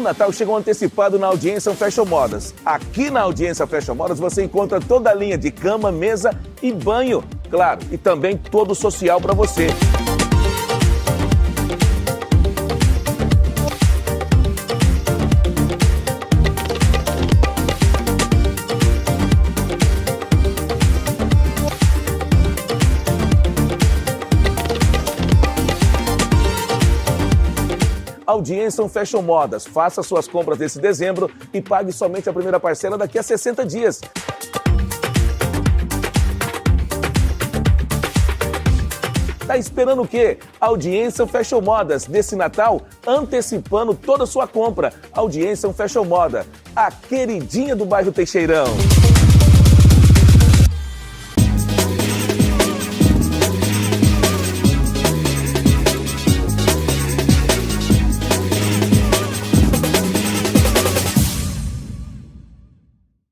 Natal chegam antecipado na Audiência Fashion Modas. Aqui na Audiência Fashion Modas você encontra toda a linha de cama, mesa e banho, claro, e também todo o social para você. Audiência Fashion Modas. Faça suas compras desse dezembro e pague somente a primeira parcela daqui a 60 dias. Tá esperando o quê? Audiência Fashion Modas. Nesse Natal, antecipando toda a sua compra. Audiência Fashion Moda. A queridinha do bairro Teixeirão.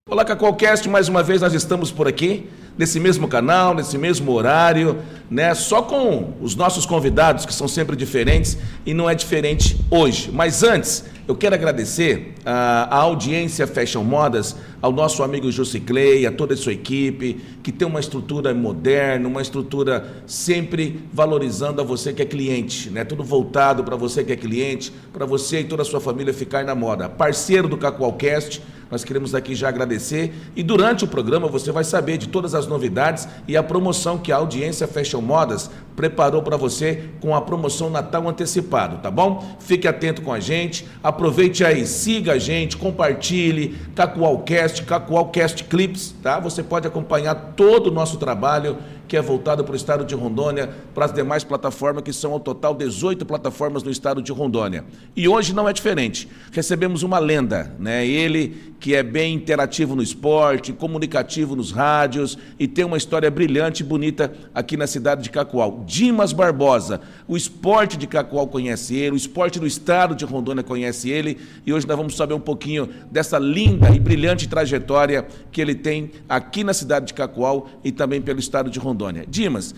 Olá, CacoalCast, mais uma vez nós estamos por aqui, nesse mesmo canal, nesse mesmo horário, né? Só com os nossos convidados, que são sempre diferentes, e não é diferente hoje. Mas antes, eu quero agradecer a Audiência Fashion Modas, ao nosso amigo Juciclei, a toda a sua equipe, que tem uma estrutura moderna, uma estrutura sempre valorizando a você que é cliente, né? Tudo voltado para você que é cliente, para você e toda a sua família ficar na moda. Parceiro do CacoalCast, nós queremos aqui já agradecer, e durante o programa você vai saber de todas as novidades e a promoção que a Audiência Fashion Modas preparou para você com a promoção Natal Antecipado, tá bom? Fique atento com a gente, aproveite aí, siga a gente, compartilhe, CacoalCast Clips, tá? Você pode acompanhar todo o nosso trabalho, que é voltado para o estado de Rondônia, para as demais plataformas, que são ao total 18 plataformas no estado de Rondônia. E hoje não é diferente. Recebemos uma lenda, né? Ele que é bem interativo no esporte, comunicativo nos rádios e tem uma história brilhante e bonita aqui na cidade de Cacoal. Dimas Barbosa. O esporte de Cacoal conhece ele, o esporte do estado de Rondônia conhece ele, e hoje nós vamos saber um pouquinho dessa linda e brilhante trajetória que ele tem aqui na cidade de Cacoal e também pelo estado de Rondônia. Dimas,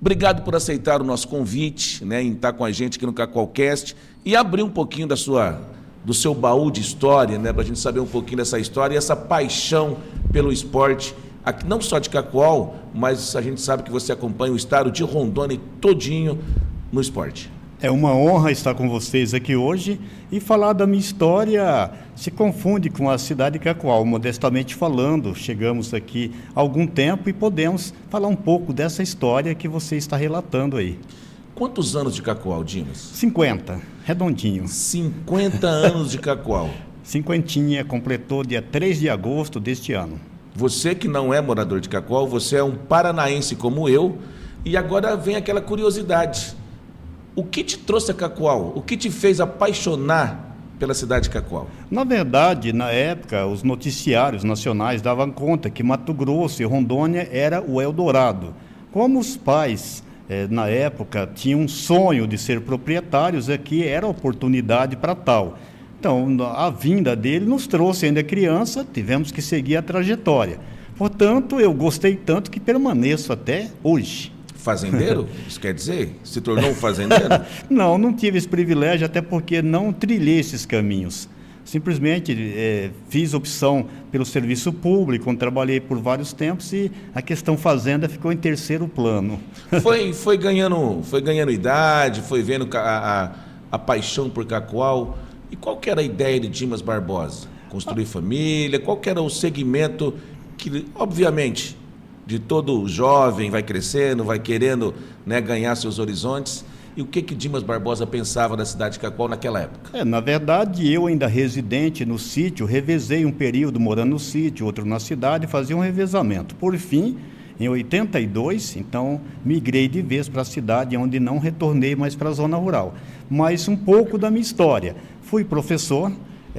obrigado por aceitar o nosso convite, né, em estar com a gente aqui no CacoalCast e abrir um pouquinho do seu baú de história, né, para a gente saber um pouquinho dessa história e essa paixão pelo esporte, aqui, não só de Cacoal, mas a gente sabe que você acompanha o estado de Rondônia todinho no esporte. É uma honra estar com vocês aqui hoje e falar da minha história. Se confunde com a cidade de Cacoal, modestamente falando. Chegamos aqui há algum tempo e podemos falar um pouco dessa história que você está relatando aí. Quantos anos de Cacoal, Dimas? 50, redondinho. 50 anos de Cacoal. Cinquentinha, completou dia 3 de agosto deste ano. Você que não é morador de Cacoal, você é um paranaense como eu, e agora vem aquela curiosidade. O que te trouxe a Cacoal? O que te fez apaixonar pela cidade de Cacoal? Na verdade, na época, os noticiários nacionais davam conta que Mato Grosso e Rondônia era o Eldorado. Como os pais, na época, tinham um sonho de ser proprietários, aqui era a oportunidade para tal. Então, a vinda dele nos trouxe ainda criança, tivemos que seguir a trajetória. Portanto, eu gostei tanto que permaneço até hoje. Fazendeiro? Isso quer dizer? Se tornou um fazendeiro? Não tive esse privilégio, até porque não trilhei esses caminhos. Simplesmente fiz opção pelo serviço público, trabalhei por vários tempos e a questão fazenda ficou em terceiro plano. Foi ganhando idade, foi vendo a paixão por Cacoal. E qual que era a ideia de Dimas Barbosa? Construir família? Qual que era o segmento que, obviamente, de todo jovem vai crescendo, vai querendo, né, ganhar seus horizontes? E o que Dimas Barbosa pensava da cidade de Cacoal naquela época? Na verdade, eu ainda residente no sítio, revezei um período morando no sítio, outro na cidade, fazia um revezamento. Por fim, em 82, então, migrei de vez para a cidade, onde não retornei mais para a zona rural. Mas um pouco da minha história. Fui professor,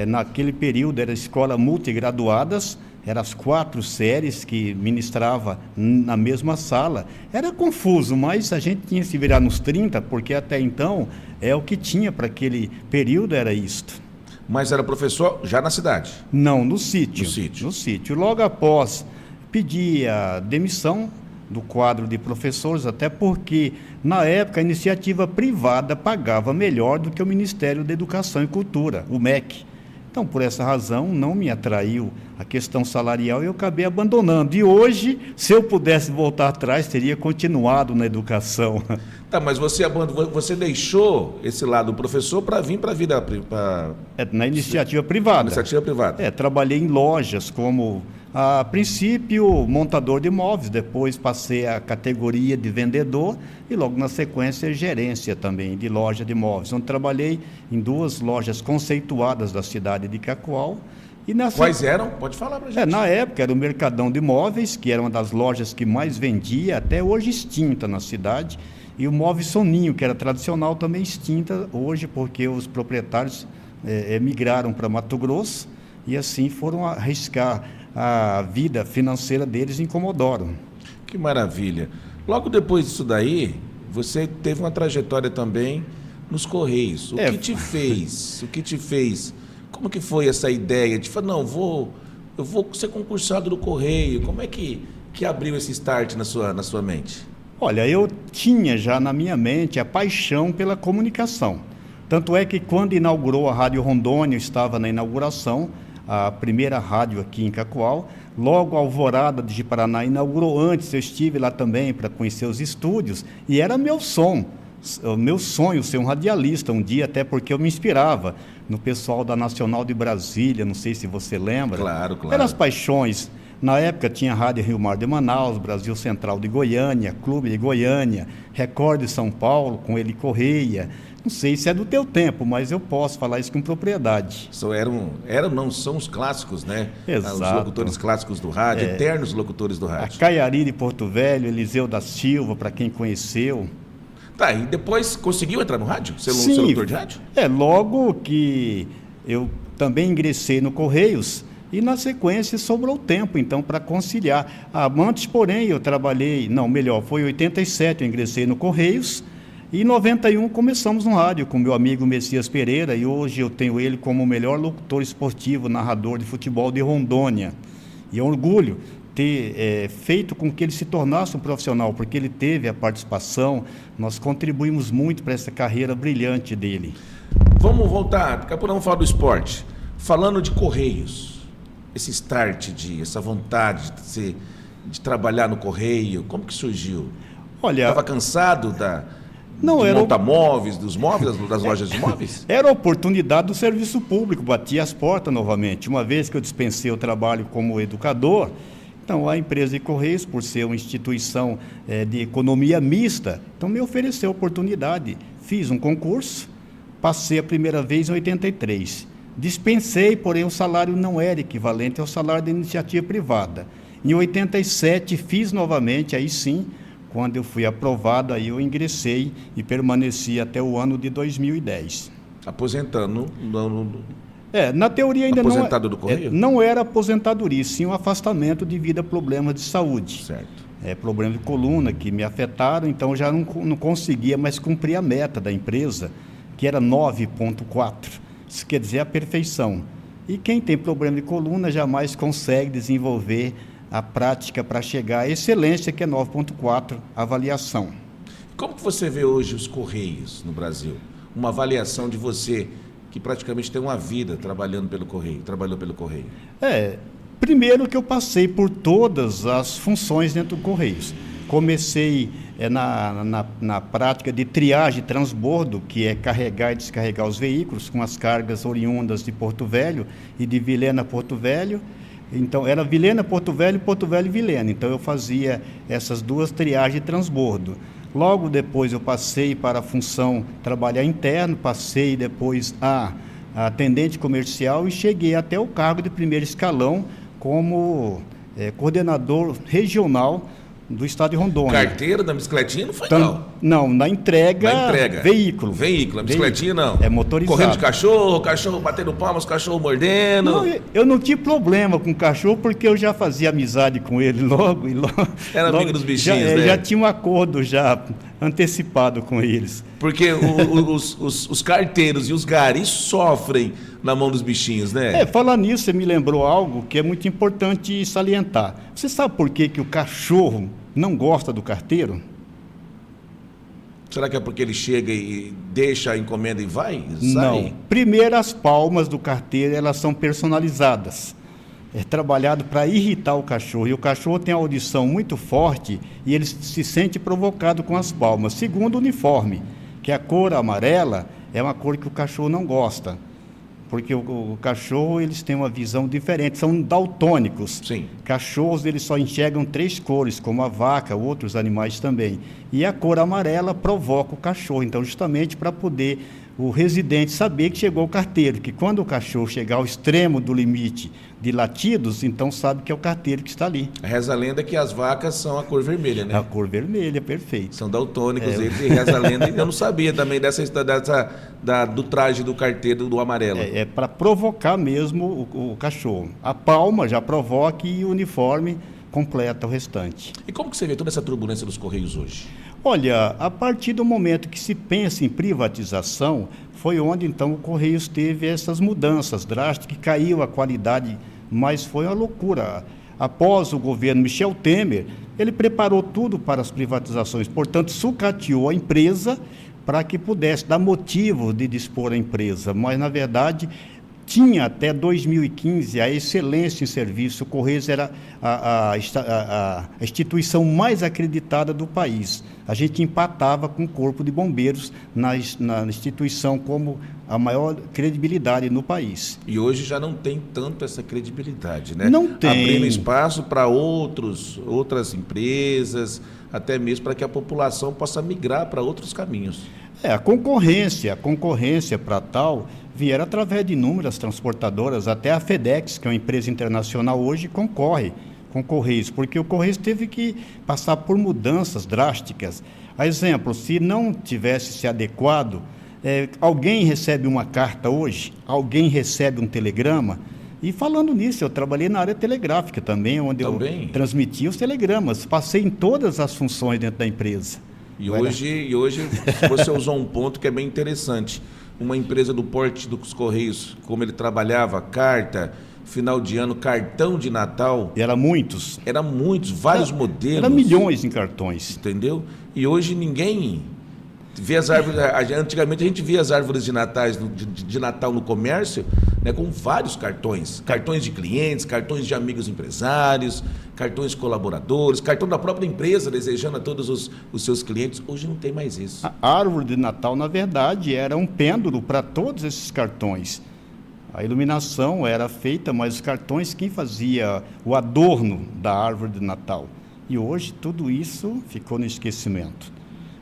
naquele período era escola multigraduadas, eram as 4 séries que ministrava na mesma sala. Era confuso, mas a gente tinha que se virar nos 30, porque até então o que tinha para aquele período era isto. Mas era professor já na cidade? Não, no sítio. No sítio. Logo após, pedi a demissão do quadro de professores, até porque, na época, a iniciativa privada pagava melhor do que o Ministério da Educação e Cultura, o MEC. Então, por essa razão, não me atraiu a questão salarial e eu acabei abandonando. E hoje, se eu pudesse voltar atrás, teria continuado na educação. Tá, mas você deixou esse lado do professor para vir para a vida... Na iniciativa privada. Iniciativa privada. Trabalhei em lojas como, a princípio, montador de imóveis, depois passei a categoria de vendedor e logo na sequência gerência também de loja de imóveis, onde trabalhei em 2 lojas conceituadas da cidade de Cacoal. Quais eram? Pode falar para a gente. Na época era o Mercadão de Imóveis, que era uma das lojas que mais vendia, até hoje extinta na cidade, e o Móveis Soninho, que era tradicional, também extinta hoje, porque os proprietários migraram para Mato Grosso e assim foram arriscar a vida financeira deles em Comodoro. Que maravilha. Logo depois disso daí, você teve uma trajetória também nos Correios. O que te fez? O que te fez? Como que foi essa ideia de falar, não, eu vou ser concursado no Correio? Como é que abriu esse start na sua mente? Olha, eu tinha já na minha mente a paixão pela comunicação. Tanto é que quando inaugurou a Rádio Rondônia, eu estava na inauguração, a primeira rádio aqui em Cacoal. Logo a Alvorada de Paraná inaugurou antes, eu estive lá também para conhecer os estúdios e era meu sonho ser um radialista um dia, até porque eu me inspirava no pessoal da Nacional de Brasília, não sei se você lembra. Claro. Eram as paixões. Na época tinha a Rádio Rio Mar de Manaus, Brasil Central de Goiânia, Clube de Goiânia, Record de São Paulo, com Eli Correia. Não sei se é do teu tempo, mas eu posso falar isso com propriedade. São os clássicos, né? Exato. Os locutores clássicos do rádio, eternos locutores do rádio. A Caiari de Porto Velho, Eliseu da Silva, para quem conheceu. Tá, e depois conseguiu entrar no rádio? Ser locutor de rádio? Logo que eu também ingressei no Correios e na sequência sobrou tempo, então, para conciliar. Antes, porém, eu trabalhei, foi em 87 eu ingressei no Correios e em 91 começamos no rádio com meu amigo Messias Pereira e hoje eu tenho ele como o melhor locutor esportivo, narrador de futebol de Rondônia. E é um orgulho ter feito com que ele se tornasse um profissional, porque ele teve a participação, nós contribuímos muito para essa carreira brilhante dele. Vamos voltar, daqui a pouco vamos falar do esporte. Falando de Correios, esse start, essa vontade de trabalhar no Correio, como que surgiu? Olha, estava cansado de montar móveis, dos móveis, das lojas de móveis? Era a oportunidade do serviço público, batia as portas novamente. Uma vez que eu dispensei o trabalho como educador, então a empresa de Correios, por ser uma instituição de economia mista, então me ofereceu a oportunidade. Fiz um concurso, passei a primeira vez em 83. Dispensei, porém o salário não era equivalente ao salário da iniciativa privada. Em 87 fiz novamente, aí sim, quando eu fui aprovado, aí eu ingressei e permaneci até o ano de 2010. Aposentando? Na teoria ainda aposentado do Correio? Não era aposentadoria, sim um afastamento devido a problemas de saúde. Certo. Problemas de coluna que me afetaram, então já não conseguia mais cumprir a meta da empresa, que era 9,4. Isso quer dizer a perfeição. E quem tem problema de coluna jamais consegue desenvolver a prática para chegar à excelência, que é 9,4, avaliação. Como que você vê hoje os Correios no Brasil? Uma avaliação de você, que praticamente tem uma vida trabalhando pelo Correio, trabalhou pelo Correio. Primeiro que eu passei por todas as funções dentro do Correios. Comecei na prática de triagem e transbordo, que é carregar e descarregar os veículos com as cargas oriundas de Porto Velho e de Vilhena a Porto Velho. Então, era Vilhena, Porto Velho e Vilhena. Então, eu fazia essas 2 triagens e transbordo. Logo depois, eu passei para a função trabalhar interno, passei depois a atendente comercial e cheguei até o cargo de primeiro escalão como coordenador regional do estado de Rondônia. Carteira da bicicletinha não foi, não, na entrega. Veículo. A bicicletinha não. É motorizado. Correndo de cachorro batendo palmas, cachorro mordendo. Não, eu não tive problema com o cachorro, porque eu já fazia amizade com ele logo. Era amigo dos bichinhos, né? Já tinha um acordo já antecipado com eles. Porque os carteiros e os garis sofrem na mão dos bichinhos, né? Falando nisso, você me lembrou algo que é muito importante salientar. Você sabe por que o cachorro não gosta do carteiro? Será que é porque ele chega e deixa a encomenda e vai? Sai? Não. Primeiro, as palmas do carteiro, elas são personalizadas. É trabalhado para irritar o cachorro. E o cachorro tem a audição muito forte e ele se sente provocado com as palmas. Segundo, o uniforme, que a cor amarela é uma cor que o cachorro não gosta. Porque o cachorro, eles têm uma visão diferente, são daltônicos. Sim. Cachorros, eles só enxergam 3 cores, como a vaca, outros animais também. E a cor amarela provoca o cachorro. Então, justamente para poder o residente saber que chegou o carteiro, que quando o cachorro chegar ao extremo do limite de latidos, então sabe que é o carteiro que está ali. Reza a lenda que as vacas são a cor vermelha, né? A cor vermelha, perfeito. São daltônicos eles, e reza a lenda. E eu não sabia também do traje do carteiro do amarelo. É para provocar mesmo o cachorro. A palma já provoca e o uniforme completa o restante. E como que você vê toda essa turbulência dos Correios hoje? Olha, a partir do momento que se pensa em privatização, foi onde então o Correios teve essas mudanças drásticas, que caiu a qualidade, mas foi uma loucura. Após o governo Michel Temer, ele preparou tudo para as privatizações, portanto, sucateou a empresa para que pudesse dar motivo de dispor a empresa, mas, na verdade, tinha até 2015 a excelência em serviço. O Correios era a instituição mais acreditada do país. A gente empatava com o Corpo de Bombeiros na instituição como a maior credibilidade no país. E hoje já não tem tanto essa credibilidade, né? Não tem. Abrindo espaço para outras empresas, até mesmo para que a população possa migrar para outros caminhos. A concorrência para tal vieram através de inúmeras transportadoras, até a FedEx, que é uma empresa internacional hoje, concorre com o Correios, porque o Correios teve que passar por mudanças drásticas. A exemplo, se não tivesse se adequado, alguém recebe uma carta hoje, alguém recebe um telegrama, e falando nisso, eu trabalhei na área telegráfica também, onde eu transmitia os telegramas, passei em todas as funções dentro da empresa. E hoje você usou um ponto que é bem interessante. Uma empresa do porte dos Correios, como ele trabalhava, carta, final de ano, cartão de Natal. Era muitos, vários modelos. Era milhões em cartões. Entendeu? E hoje ninguém vê as árvores. Antigamente a gente via as árvores de Natal no comércio, né, com vários cartões. Cartões de clientes, cartões de amigos empresários, cartões colaboradores, cartão da própria empresa desejando a todos os seus clientes. Hoje não tem mais isso. A árvore de Natal, na verdade, era um pêndulo para todos esses cartões. A iluminação era feita, mas os cartões, quem fazia o adorno da árvore de Natal? E hoje tudo isso ficou no esquecimento.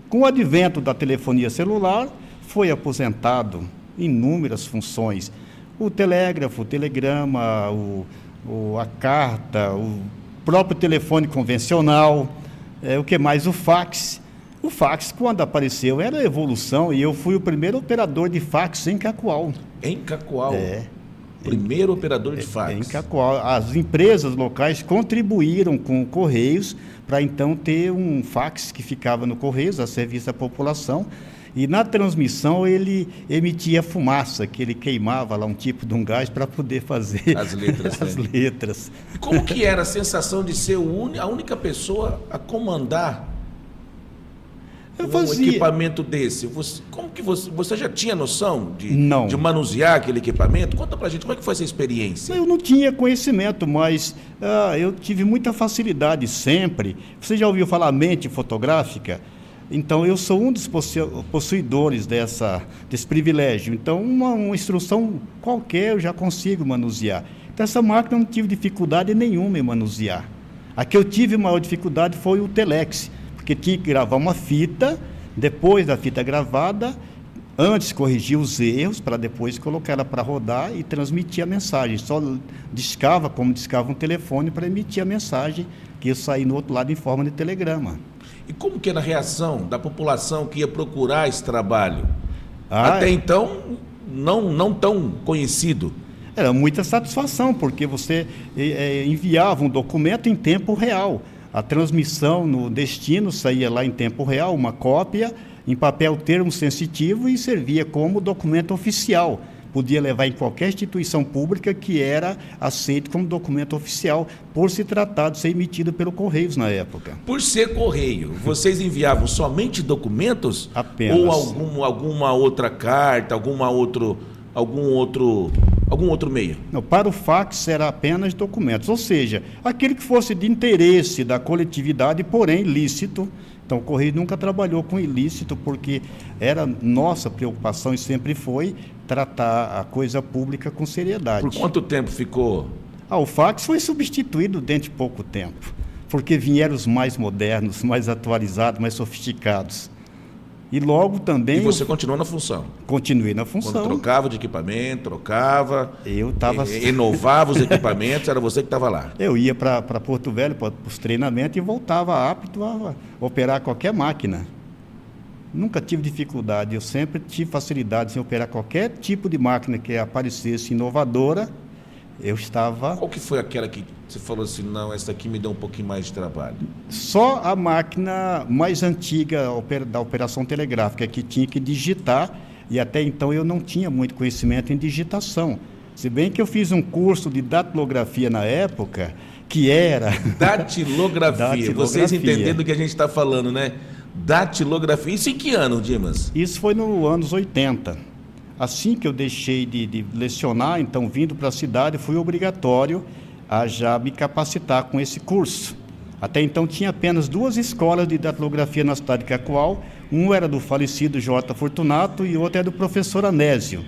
Com o advento da telefonia celular, foi aposentado inúmeras funções. O telégrafo, o telegrama, a carta, o próprio telefone convencional, o que mais? O fax. O fax, quando apareceu, era evolução, e eu fui o primeiro operador de fax em Cacoal. Em Cacoal? Primeiro operador de fax. Em Cacoal. As empresas locais contribuíram com o Correios para então ter um fax que ficava no Correios, a serviço à população, e na transmissão ele emitia fumaça, que ele queimava lá um tipo de um gás para poder fazer as letras. as letras. E como que era a sensação de ser a única pessoa a comandar um equipamento desse? Como que você já tinha noção de manusear aquele equipamento? Conta pra gente, como é que foi essa experiência? Eu não tinha conhecimento, mas eu tive muita facilidade sempre. Você já ouviu falar mente fotográfica? Então, eu sou um dos possuidores desse privilégio. Então, uma instrução qualquer eu já consigo manusear. Então, essa máquina eu não tive dificuldade nenhuma em manusear. A que eu tive maior dificuldade foi o telex, porque tinha que gravar uma fita, depois da fita gravada, antes corrigir os erros, para depois colocar ela para rodar e transmitir a mensagem. Só discava como discava um telefone para emitir a mensagem que ia sair no outro lado em forma de telegrama. E como que era a reação da população que ia procurar esse trabalho? Até então, não tão conhecido. Era muita satisfação, porque você enviava um documento em tempo real. A transmissão no destino saía lá em tempo real, uma cópia em papel termo sensitivo, e servia como documento oficial podia levar em qualquer instituição pública que era aceito como documento oficial, por se tratar de ser emitido pelo Correios na época. Por ser correio, vocês enviavam somente documentos? Apenas. Ou alguma outra carta, algum outro meio? Não, para o fax era apenas documentos, ou seja, aquele que fosse de interesse da coletividade, porém lícito. Então, o Correio nunca trabalhou com ilícito, porque era nossa preocupação e sempre foi tratar a coisa pública com seriedade. Por quanto tempo ficou? O fax foi substituído dentro de pouco tempo, porque vieram os mais modernos, mais atualizados, mais sofisticados. E logo também... E você continuou na função? Continuei na função. Quando trocava de equipamento, eu estava... Renovava os equipamentos, era você que estava lá? Eu ia para Porto Velho, para os treinamentos, e voltava apto a operar qualquer máquina. Nunca tive dificuldade, eu sempre tive facilidade em operar qualquer tipo de máquina que aparecesse inovadora. Eu estava... Qual que foi aquela que você falou assim, não, essa aqui me deu um pouquinho mais de trabalho? Só a máquina mais antiga da operação telegráfica, que tinha que digitar, e até então eu não tinha muito conhecimento em digitação. Se bem que eu fiz um curso de datilografia na época, que era... Datilografia. Vocês entendendo do que a gente está falando, né? Datilografia. Isso em que ano, Dimas? Isso foi nos anos 80. Assim que eu deixei de lecionar, então, vindo para a cidade, fui obrigatório a já me capacitar com esse curso. Até então, tinha apenas 2 escolas de datilografia na cidade de Cacoal. Um era do falecido J. Fortunato e outro era do professor Anésio.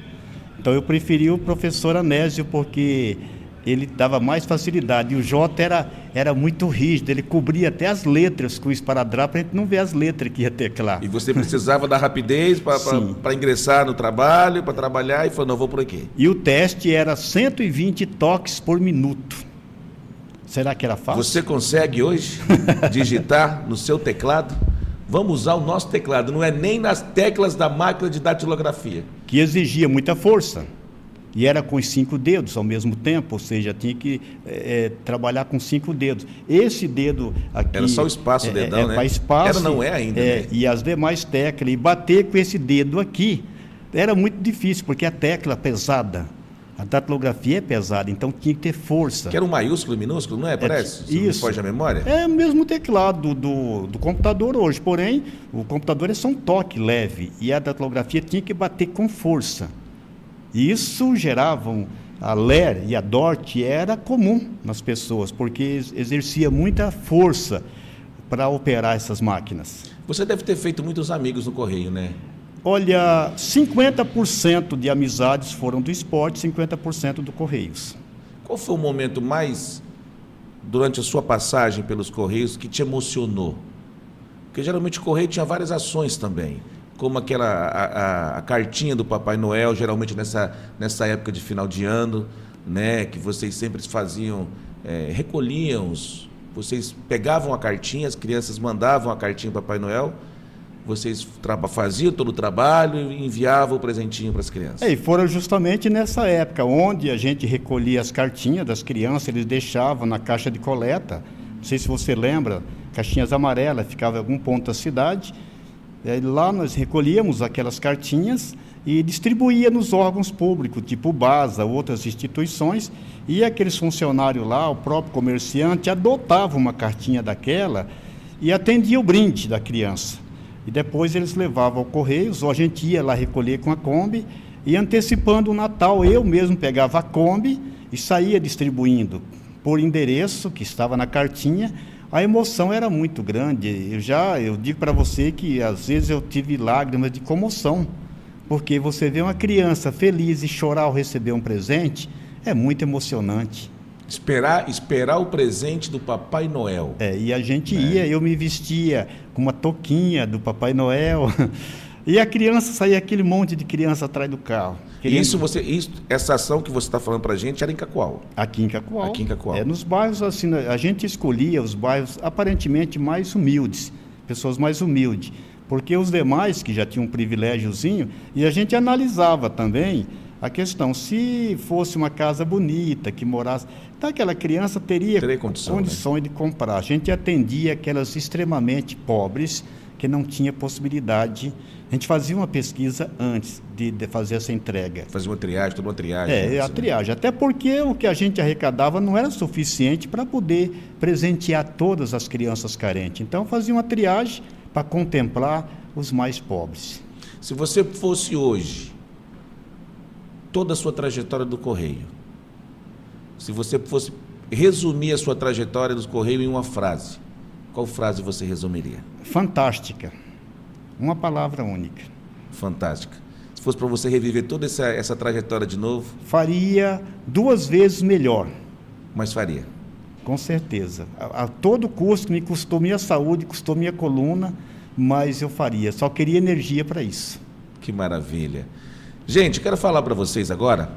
Então, eu preferi o professor Anésio porque ele dava mais facilidade. E o J era muito rígido, ele cobria até as letras com o esparadrapo, para a gente não ver as letras que ia teclar. E você precisava da rapidez para ingressar no trabalho, para trabalhar, e falou, não, vou por aqui. E o teste era 120 toques por minuto. Será que era fácil? Você consegue hoje digitar no seu teclado? Vamos usar o nosso teclado, não é nem nas teclas da máquina de datilografia. Que exigia muita força. E era com os 5 dedos ao mesmo tempo, ou seja, tinha que trabalhar com 5 dedos. Esse dedo aqui... Era só o espaço, o dedão, né? Para espaço. Era, não é ainda. Né? E as demais teclas. E bater com esse dedo aqui era muito difícil, porque a tecla pesada. A datilografia é pesada, então tinha que ter força. Que era um maiúsculo e minúsculo, não é? Parece? Isso. Me foge a memória? É o mesmo teclado do computador hoje, porém, o computador é só um toque leve. E a datilografia tinha que bater com força. E isso gerava a LER e a DORT era comum nas pessoas, porque exercia muita força para operar essas máquinas. Você deve ter feito muitos amigos no Correio, né? Olha, 50% de amizades foram do esporte, 50% do Correios. Qual foi o momento mais, durante a sua passagem pelos Correios, que te emocionou? Porque geralmente o Correio tinha várias ações também, como aquela a cartinha do Papai Noel, geralmente nessa época de final de ano, né, que vocês sempre faziam, recolhiam, vocês pegavam a cartinha, as crianças mandavam a cartinha para Papai Noel, vocês faziam todo o trabalho e enviavam o presentinho para as crianças. E foram justamente nessa época, onde a gente recolhia as cartinhas das crianças, eles deixavam na caixa de coleta, não sei se você lembra, caixinhas amarelas, ficava em algum ponto da cidade. Lá nós recolhíamos aquelas cartinhas e distribuía nos órgãos públicos, tipo o BASA, outras instituições, e aqueles funcionários lá, o próprio comerciante, adotava uma cartinha daquela e atendia o brinde da criança. E depois eles levavam ao Correios, ou a gente ia lá recolher com a Kombi, e antecipando o Natal, eu mesmo pegava a Kombi e saía distribuindo por endereço que estava na cartinha. A emoção era muito grande. Eu digo para você que às vezes eu tive lágrimas de comoção, porque você vê uma criança feliz e chorar ao receber um presente é muito emocionante. Esperar o presente do Papai Noel. E a gente ia, eu me vestia com uma touquinha do Papai Noel, e a criança saía, aquele monte de criança atrás do carro. Essa ação que você está falando para a gente era em Cacoal? Aqui em Cacoal. Aqui em Cacoal. Nos bairros, assim, a gente escolhia os bairros aparentemente mais humildes, pessoas mais humildes, porque os demais que já tinham um privilégiozinho, e a gente analisava também a questão, se fosse uma casa bonita, que morasse, então aquela criança teria condições, né, de comprar. A gente atendia aquelas extremamente pobres, que não tinha possibilidade. A gente fazia uma pesquisa antes de fazer essa entrega. Fazia uma triagem, toda uma triagem. A triagem. Até porque o que a gente arrecadava não era suficiente para poder presentear todas as crianças carentes. Então, fazia uma triagem para contemplar os mais pobres. Se você fosse hoje, toda a sua trajetória do Correio, se você fosse resumir a sua trajetória do Correio em uma frase, qual frase você resumiria? Fantástica. Uma palavra única. Fantástica. Se fosse para você reviver toda essa trajetória de novo? Faria 2 vezes melhor. Mas faria? Com certeza. A todo custo, me custou minha saúde, custou minha coluna, mas eu faria. Só queria energia para isso. Que maravilha. Gente, quero falar para vocês agora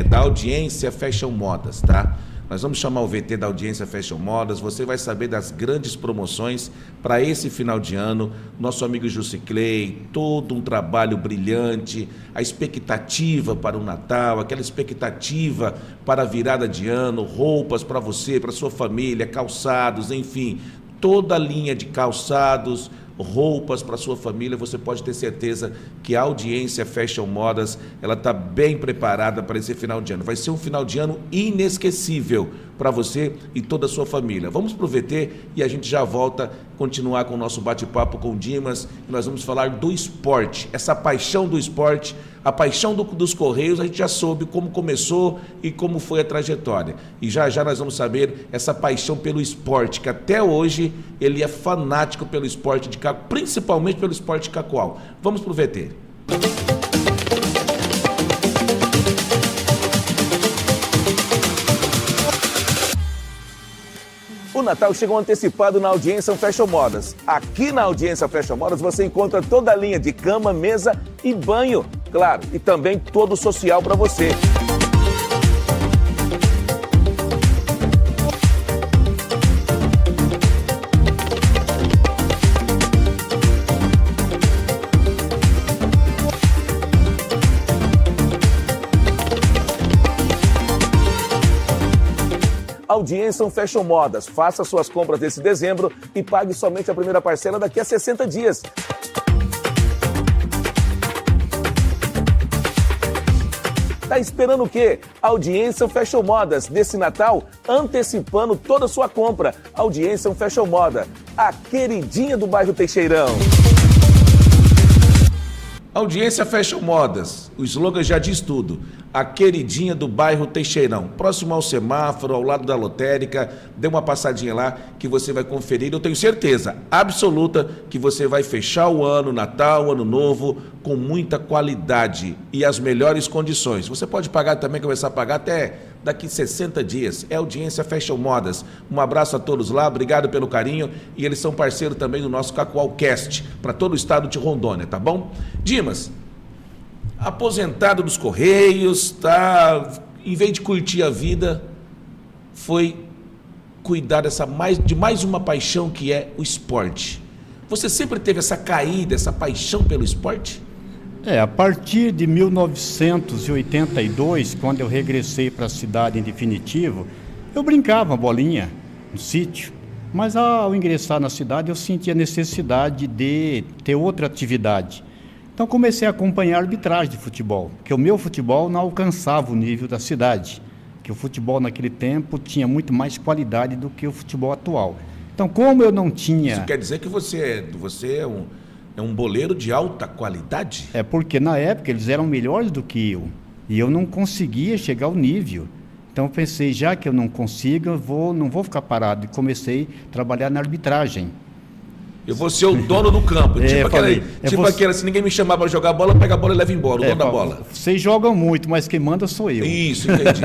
da audiência Fashion Modas, tá? Nós vamos chamar o VT da audiência Fashion Modas, você vai saber das grandes promoções para esse final de ano. Nosso amigo Jussiclei, todo um trabalho brilhante, a expectativa para o Natal, aquela expectativa para a virada de ano, roupas para você, para sua família, calçados, enfim, toda a linha de calçados, roupas para sua família, você pode ter certeza que a audiência Fashion Modas, ela está bem preparada para esse final de ano. Vai ser um final de ano inesquecível para você e toda a sua família. Vamos para o VT e a gente já volta continuar com o nosso bate-papo com o Dimas. E nós vamos falar do esporte, essa paixão do esporte, a paixão dos Correios. A gente já soube como começou e como foi a trajetória. E já já nós vamos saber essa paixão pelo esporte, que até hoje ele é fanático pelo esporte de Cacoal, principalmente pelo esporte de Cacoal. Vamos para o VT. O Natal chegou antecipado na audiência Fashion Modas. Aqui na audiência Fashion Modas você encontra toda a linha de cama, mesa e banho, claro, e também todo o social para você. Audiência Fashion Modas. Faça suas compras desse dezembro e pague somente a primeira parcela daqui a 60 dias. Tá esperando o quê? Audiência Fashion Modas. Nesse Natal, antecipando toda a sua compra. Audiência Fashion Moda. A queridinha do bairro Teixeirão. Audiência Fashion Modas, o slogan já diz tudo, a queridinha do bairro Teixeirão, próximo ao semáforo, ao lado da lotérica, dê uma passadinha lá que você vai conferir, eu tenho certeza absoluta que você vai fechar o ano, Natal, Ano Novo, com muita qualidade e as melhores condições. Você pode pagar também, começar a pagar até daqui 60 dias, é Audiência Fashion Modas. Um abraço a todos lá, obrigado pelo carinho e eles são parceiros também do nosso Cacoal Cast, para todo o estado de Rondônia, tá bom? Dimas, aposentado dos Correios, tá? Em vez de curtir a vida, foi cuidar de mais uma paixão que é o esporte. Você sempre teve essa caída, essa paixão pelo esporte? A partir de 1982, quando eu regressei para a cidade em definitivo, eu brincava bolinha no sítio, mas ao ingressar na cidade eu senti a necessidade de ter outra atividade. Então comecei a acompanhar a arbitragem de futebol, porque o meu futebol não alcançava o nível da cidade, que o futebol naquele tempo tinha muito mais qualidade do que o futebol atual. Então como eu não tinha... Isso quer dizer que você é um boleiro de alta qualidade? É porque na época eles eram melhores do que eu, e eu não conseguia chegar ao nível. Então eu pensei, já que eu não consigo, não vou ficar parado, e comecei a trabalhar na arbitragem. Eu vou ser o dono do campo. Aquela, se ninguém me chamar para jogar bola, pega a bola e leva embora, o dono da bola. Vocês jogam muito, mas quem manda sou eu. Isso, entendi.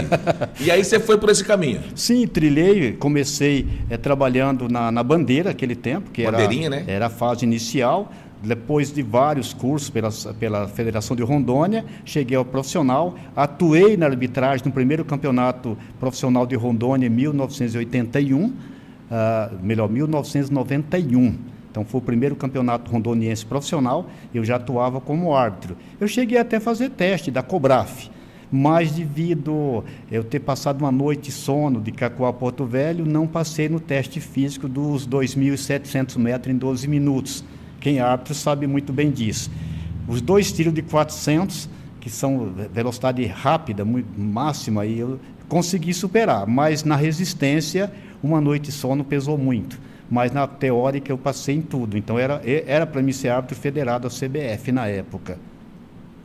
E aí você foi por esse caminho? Sim, trilhei, comecei trabalhando na bandeira naquele tempo, que era a fase inicial. Depois de vários cursos pela Federação de Rondônia, cheguei ao profissional, atuei na arbitragem no primeiro campeonato profissional de Rondônia em 1991, 1991. Então, foi o primeiro campeonato rondoniense profissional, eu já atuava como árbitro. Eu cheguei até a fazer teste da Cobraf, mas devido eu ter passado uma noite de sono de Cacoal a Porto Velho, não passei no teste físico dos 2.700 metros em 12 minutos. Quem é árbitro sabe muito bem disso. Os 2 tiros de 400, que são velocidade rápida, muito, máxima, aí eu consegui superar. Mas na resistência, uma noite só não pesou muito. Mas na teórica eu passei em tudo. Então era para mim ser árbitro federado à CBF na época.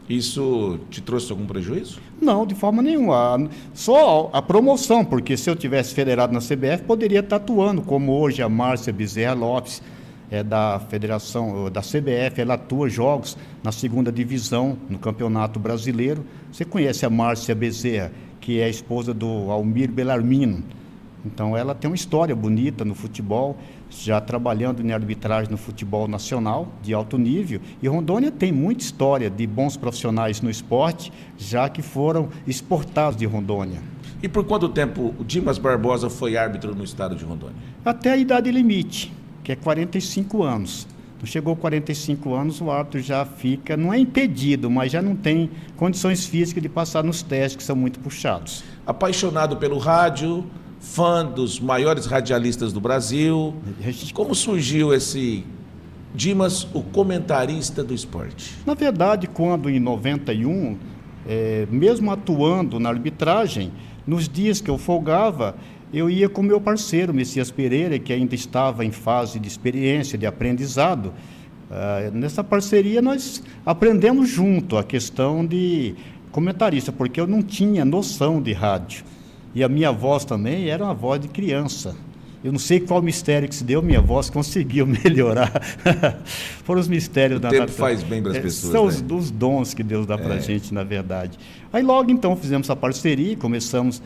Isso te trouxe algum prejuízo? Não, de forma nenhuma. Só a promoção, porque se eu tivesse federado na CBF, poderia estar atuando, como hoje a Márcia Bezerra Lopes, da Federação, da CBF, ela atua jogos na 2ª divisão, no Campeonato Brasileiro. Você conhece a Márcia Bezerra, que é a esposa do Almir Belarmino. Então, ela tem uma história bonita no futebol, já trabalhando em arbitragem no futebol nacional, de alto nível. E Rondônia tem muita história de bons profissionais no esporte, já que foram exportados de Rondônia. E por quanto tempo o Dimas Barbosa foi árbitro no estado de Rondônia? Até a idade limite, que é 45 anos. Não chegou a 45 anos, o árbitro já fica, não é impedido, mas já não tem condições físicas de passar nos testes, que são muito puxados. Apaixonado pelo rádio, fã dos maiores radialistas do Brasil. Como surgiu esse Dimas, o comentarista do esporte? Na verdade, quando em 91, mesmo atuando na arbitragem, nos dias que eu folgava, eu ia com meu parceiro, Messias Pereira, que ainda estava em fase de experiência, de aprendizado. Nessa parceria nós aprendemos junto a questão de comentarista, porque eu não tinha noção de rádio. E a minha voz também era uma voz de criança. Eu não sei qual mistério que se deu, minha voz conseguiu melhorar. Foram os mistérios da natureza. O tempo faz bem para as pessoas. São os dons que Deus dá para a gente, na verdade. Aí logo então fizemos a parceria, começamos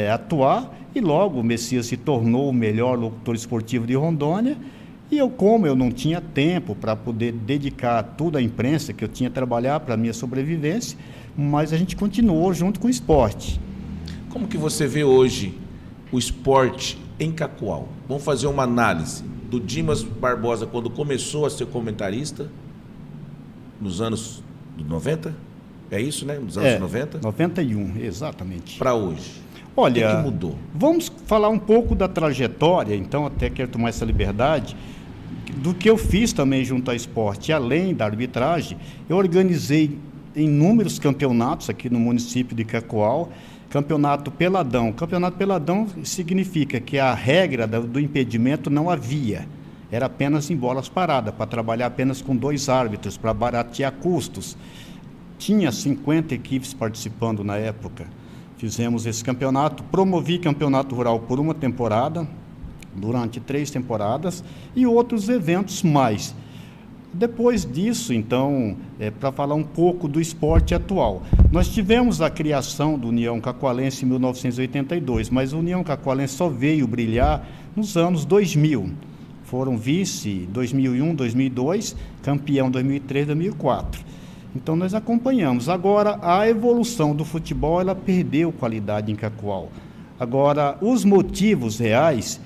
a atuar, e logo o Messias se tornou o melhor locutor esportivo de Rondônia. E como eu não tinha tempo para poder dedicar tudo à imprensa, que eu tinha que trabalhar para a minha sobrevivência, mas a gente continuou junto com o esporte. Como que você vê hoje o esporte em Cacoal? Vamos fazer uma análise do Dimas Barbosa quando começou a ser comentarista, nos anos 90? É isso, né? Nos anos 90? 91, exatamente. Para hoje. Olha, o que mudou? Vamos falar um pouco da trajetória, então até quero tomar essa liberdade, do que eu fiz também junto ao esporte. Além da arbitragem, eu organizei inúmeros campeonatos aqui no município de Cacoal. Campeonato Peladão. Campeonato Peladão significa que a regra do impedimento não havia. Era apenas em bolas paradas, para trabalhar apenas com 2 árbitros, para baratear custos. Tinha 50 equipes participando na época. Fizemos esse campeonato, promovi campeonato rural por uma temporada, durante 3 temporadas, e outros eventos mais. Depois disso, então, para falar um pouco do esporte atual, nós tivemos a criação do União Cacoalense em 1982, mas o União Cacoalense só veio brilhar nos anos 2000. Foram vice 2001, 2002, campeão 2003, 2004. Então nós acompanhamos. Agora, a evolução do futebol, ela perdeu qualidade em Cacoal. Agora, os motivos reais...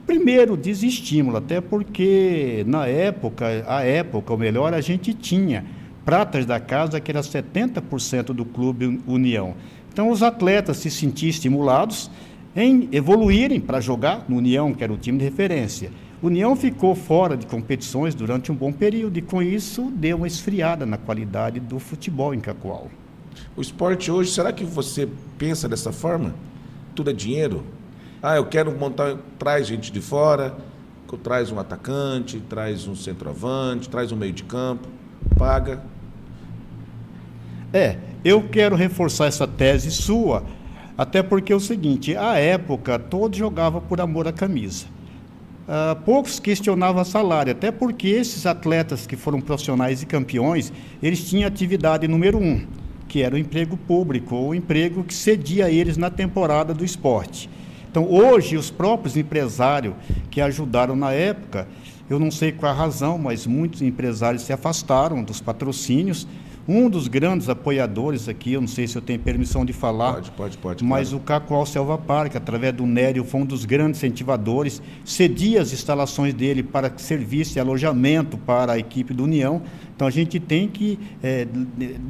Primeiro, desestímulo, até porque na época, ou melhor, a gente tinha pratas da casa que era 70% do Clube União. Então, os atletas se sentiam estimulados em evoluírem para jogar no União, que era o time de referência. União ficou fora de competições durante um bom período e, com isso, deu uma esfriada na qualidade do futebol em Cacoal. O esporte hoje, será que você pensa dessa forma? Tudo é dinheiro? Eu quero montar, traz gente de fora, traz um atacante, traz um centroavante, traz um meio de campo, paga. Eu quero reforçar essa tese sua, até porque é o seguinte, à época, todos jogavam por amor à camisa. Poucos questionavam salário, até porque esses atletas que foram profissionais e campeões, eles tinham atividade número 1, que era o emprego público, ou o emprego que cedia a eles na temporada do esporte. Então, hoje, os próprios empresários que ajudaram na época, eu não sei qual a razão, mas muitos empresários se afastaram dos patrocínios. Um dos grandes apoiadores aqui, eu não sei se eu tenho permissão de falar, pode, mas claro. O Cacoal Selva Park, através do Nério, foi um dos grandes incentivadores, cedia as instalações dele para serviço e alojamento para a equipe do União. Então, a gente tem que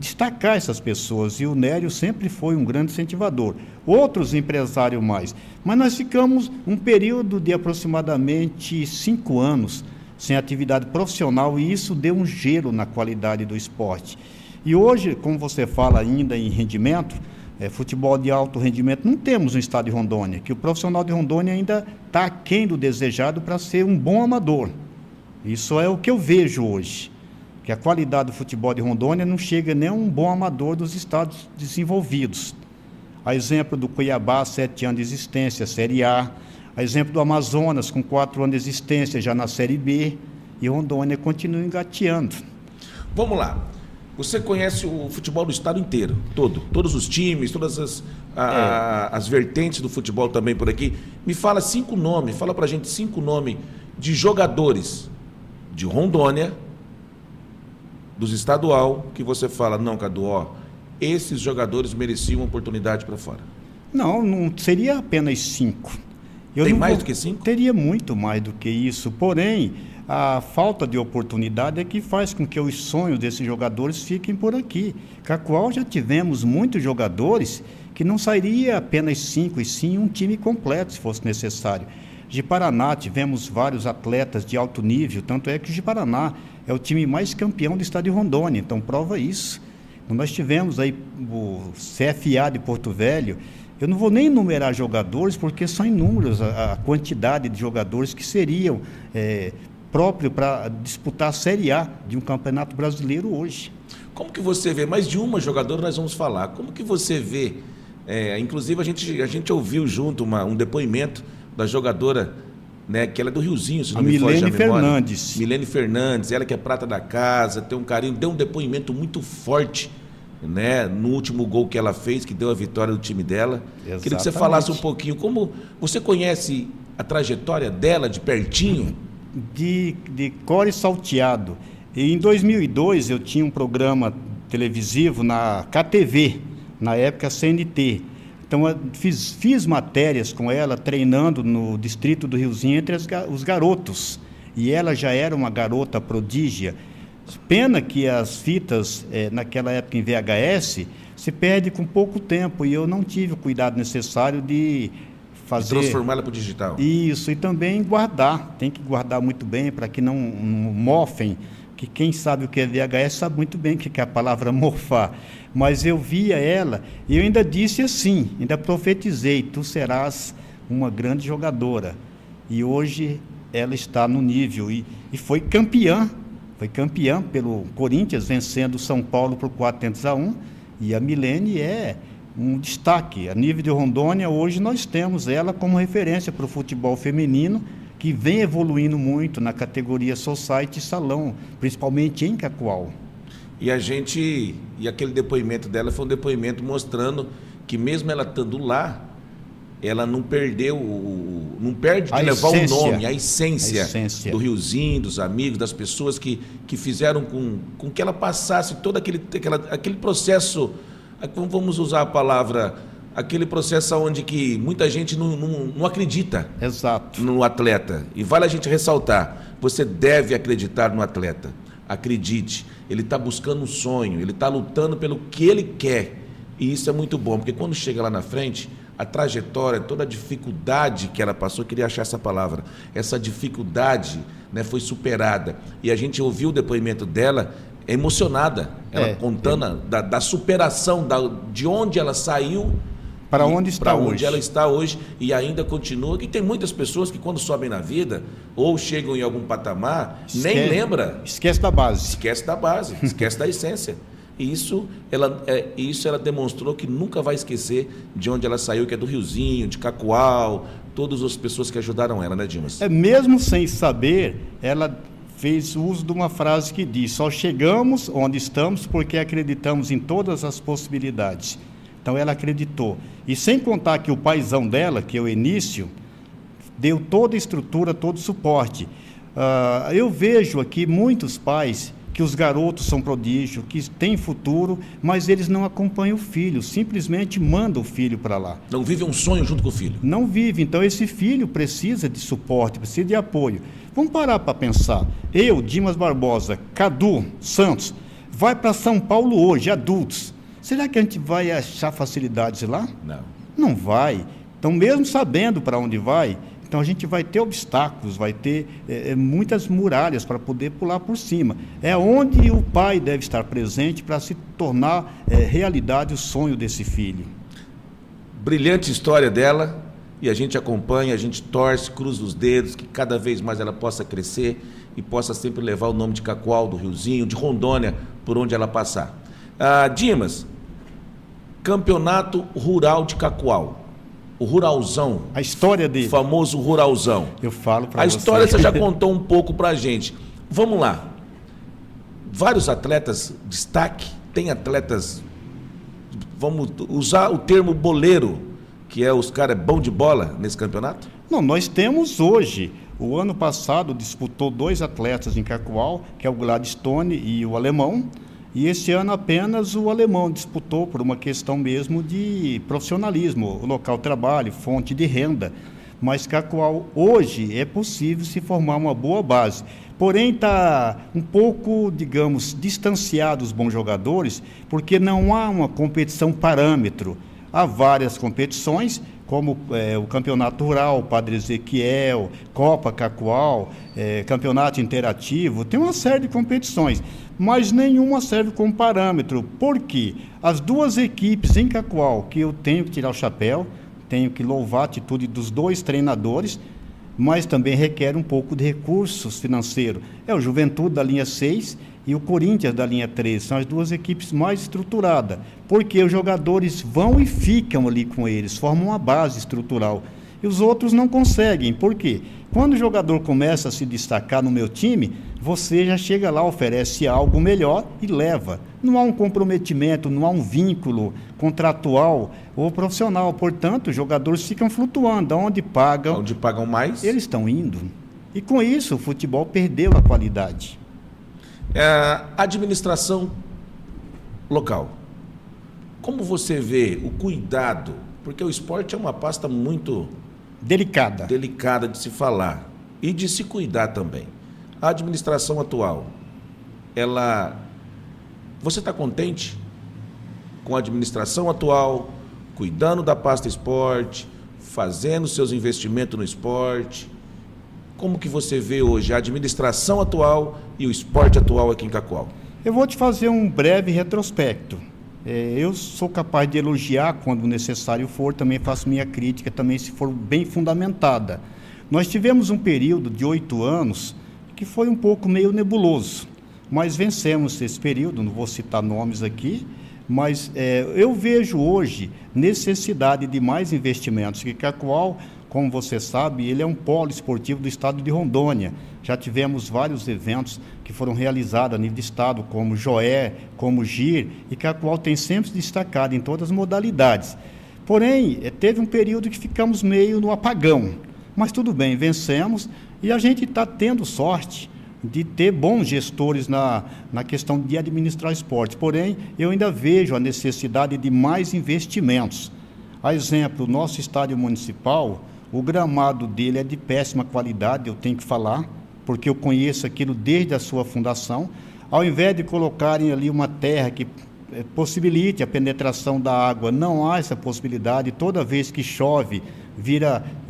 destacar essas pessoas, e o Nério sempre foi um grande incentivador. Outros empresários mais. Mas nós ficamos um período de aproximadamente 5 anos sem atividade profissional, e isso deu um gelo na qualidade do esporte. E hoje, como você fala ainda em rendimento, futebol de alto rendimento, não temos no estado de Rondônia, que o profissional de Rondônia ainda está aquém do desejado para ser um bom amador. Isso é o que eu vejo hoje, que a qualidade do futebol de Rondônia não chega nem a um bom amador dos estados desenvolvidos. A exemplo do Cuiabá, 7 anos de existência, Série A. A exemplo do Amazonas, com 4 anos de existência, já na Série B. E Rondônia continua engateando. Vamos lá. Você conhece o futebol do estado inteiro, todos os times, todas as vertentes do futebol também por aqui. Me fala 5 nomes, fala pra gente 5 nomes de jogadores de Rondônia, dos estadual, que você fala, não, Cadu, ó, esses jogadores mereciam uma oportunidade para fora. Não seria apenas 5. Tem mais do que 5? Teria muito mais do que isso, porém, a falta de oportunidade é que faz com que os sonhos desses jogadores fiquem por aqui. Cacoal já tivemos muitos jogadores que não sairia apenas 5, e sim um time completo, se fosse necessário. De Paraná tivemos vários atletas de alto nível, tanto é que o de Paraná é o time mais campeão do estado de Rondônia, então prova isso. Nós tivemos aí o CFA de Porto Velho. Eu não vou nem enumerar jogadores, porque são inúmeros a quantidade de jogadores que seriam próprios para disputar a Série A de um campeonato brasileiro hoje. Como que você vê, mais de uma jogadora nós vamos falar, como que você vê, inclusive a gente ouviu junto um depoimento da jogadora, né, que ela é do Riozinho, se não me foge a memória. Fernandes. Milene Fernandes, ela que é prata da casa, tem um carinho, deu um depoimento muito forte, né, no último gol que ela fez, que deu a vitória do time dela. Exatamente. Queria que você falasse um pouquinho, como você conhece a trajetória dela de pertinho? De core salteado. E em 2002 eu tinha um programa televisivo na KTV, na época CNT. Então eu fiz matérias com ela, treinando no distrito do Riozinho entre os garotos. E ela já era uma garota prodígia. Pena que as fitas, naquela época em VHS, se perde com pouco tempo, e eu não tive o cuidado necessário de fazer... Transformá-la para o digital. Isso, e também guardar. Tem que guardar muito bem para que não mofem, que quem sabe o que é VHS sabe muito bem o que é a palavra morfar. Mas eu via ela, e eu ainda disse assim, ainda profetizei, tu serás uma grande jogadora. E hoje ela está no nível, e foi campeã. Foi campeã pelo Corinthians, vencendo o São Paulo por 4-1, e a Milene é um destaque. A nível de Rondônia, hoje nós temos ela como referência para o futebol feminino, que vem evoluindo muito na categoria society e salão, principalmente em Cacoal. E aquele depoimento dela foi um depoimento mostrando que mesmo ela estando lá, ela não perde de levar o nome, a essência do Riozinho, dos amigos, das pessoas que fizeram com que ela passasse todo aquele processo, vamos usar a palavra, aquele processo onde que muita gente não acredita. Exato. No atleta. E vale a gente ressaltar, você deve acreditar no atleta. Acredite, ele está buscando um sonho, ele está lutando pelo que ele quer. E isso é muito bom, porque quando chega lá na frente, a trajetória, toda a dificuldade que ela passou, eu queria achar essa palavra, essa dificuldade, né, foi superada. E a gente ouviu o depoimento dela, emocionada, ela contando da superação, de onde ela saiu para onde está hoje. Para onde ela está hoje e ainda continua. E tem muitas pessoas que quando sobem na vida ou chegam em algum patamar, nem lembra. Esquece da base. Esquece da base, esquece da essência. E isso ela demonstrou que nunca vai esquecer de onde ela saiu, que é do Riozinho, de Cacoal, todas as pessoas que ajudaram ela, né, Dimas? Mesmo sem saber, ela fez uso de uma frase que diz: só chegamos onde estamos porque acreditamos em todas as possibilidades. Então ela acreditou. E sem contar que o paizão dela, que é o Enício, deu toda a estrutura, todo o suporte. Eu vejo aqui muitos pais que os garotos são prodígio, que têm futuro, mas eles não acompanham o filho, simplesmente mandam o filho para lá. Não vive um sonho junto com o filho. Não vive, então esse filho precisa de suporte, precisa de apoio. Vamos parar para pensar. Eu, Dimas Barbosa, Cadu Santos, vai para São Paulo hoje, adultos. Será que a gente vai achar facilidades lá? Não. Não vai. Então, mesmo sabendo para onde vai, Então a gente vai ter obstáculos, vai ter muitas muralhas para poder pular por cima. É onde o pai deve estar presente para se tornar realidade o sonho desse filho. Brilhante história dela, e a gente acompanha, a gente torce, cruza os dedos, que cada vez mais ela possa crescer e possa sempre levar o nome de Cacoal, do Riozinho, de Rondônia, por onde ela passar. Dimas, Campeonato Rural de Cacoal. O Ruralzão. A história dele. O famoso Ruralzão. Eu falo para você. A história você já contou um pouco para a gente. Vamos lá. Vários atletas, destaque, tem atletas, vamos usar o termo boleiro, que é os caras bom de bola nesse campeonato? Não, nós temos hoje. O ano passado disputou 2 atletas em Cacoal, que é o Gladstone e o alemão. E esse ano apenas o alemão disputou por uma questão mesmo de profissionalismo, o local de trabalho, fonte de renda. Mas Cacoal hoje é possível se formar uma boa base. Porém está um pouco, digamos, distanciado os bons jogadores, porque não há uma competição parâmetro. Há várias competições, como o Campeonato Rural, Padre Ezequiel, Copa Cacoal, Campeonato Interativo, tem uma série de competições, mas nenhuma serve como parâmetro. Por quê? As 2 equipes em Cacoal, que eu tenho que tirar o chapéu, tenho que louvar a atitude dos 2 treinadores, mas também requer um pouco de recursos financeiros. É o Juventude da linha 6 e o Corinthians da linha 13, são as 2 equipes mais estruturadas, porque os jogadores vão e ficam ali com eles, formam uma base estrutural. E os outros não conseguem. Por quê? Quando o jogador começa a se destacar no meu time, você já chega lá, oferece algo melhor e leva. Não há um comprometimento, não há um vínculo contratual ou profissional. Portanto, os jogadores ficam flutuando. Onde pagam mais, eles estão indo. E com isso, o futebol perdeu a qualidade. Administração local. Como você vê o cuidado? Porque o esporte é uma pasta muito delicada de se falar e de se cuidar também. A administração atual, você está contente com a administração atual, cuidando da pasta esporte, fazendo seus investimentos no esporte? Como que você vê hoje a administração atual e o esporte atual aqui em Cacoal? Eu vou te fazer um breve retrospecto. Eu sou capaz de elogiar quando necessário for, também faço minha crítica, também se for bem fundamentada. Nós tivemos um período de 8 anos que foi um pouco meio nebuloso, mas vencemos esse período, não vou citar nomes aqui, mas eu vejo hoje necessidade de mais investimentos, que Cacoal, como você sabe, ele é um polo esportivo do estado de Rondônia. Já tivemos vários eventos que foram realizados a nível de estado, como Joé, como GIR, e Cacoal tem sempre se destacado em todas as modalidades. Porém, teve um período que ficamos meio no apagão, mas tudo bem, vencemos, e a gente está tendo sorte de ter bons gestores na questão de administrar esporte. Porém, eu ainda vejo a necessidade de mais investimentos. A exemplo, o nosso estádio municipal, o gramado dele é de péssima qualidade, eu tenho que falar, porque eu conheço aquilo desde a sua fundação. Ao invés de colocarem ali uma terra que possibilite a penetração da água, não há essa possibilidade. Toda vez que chove,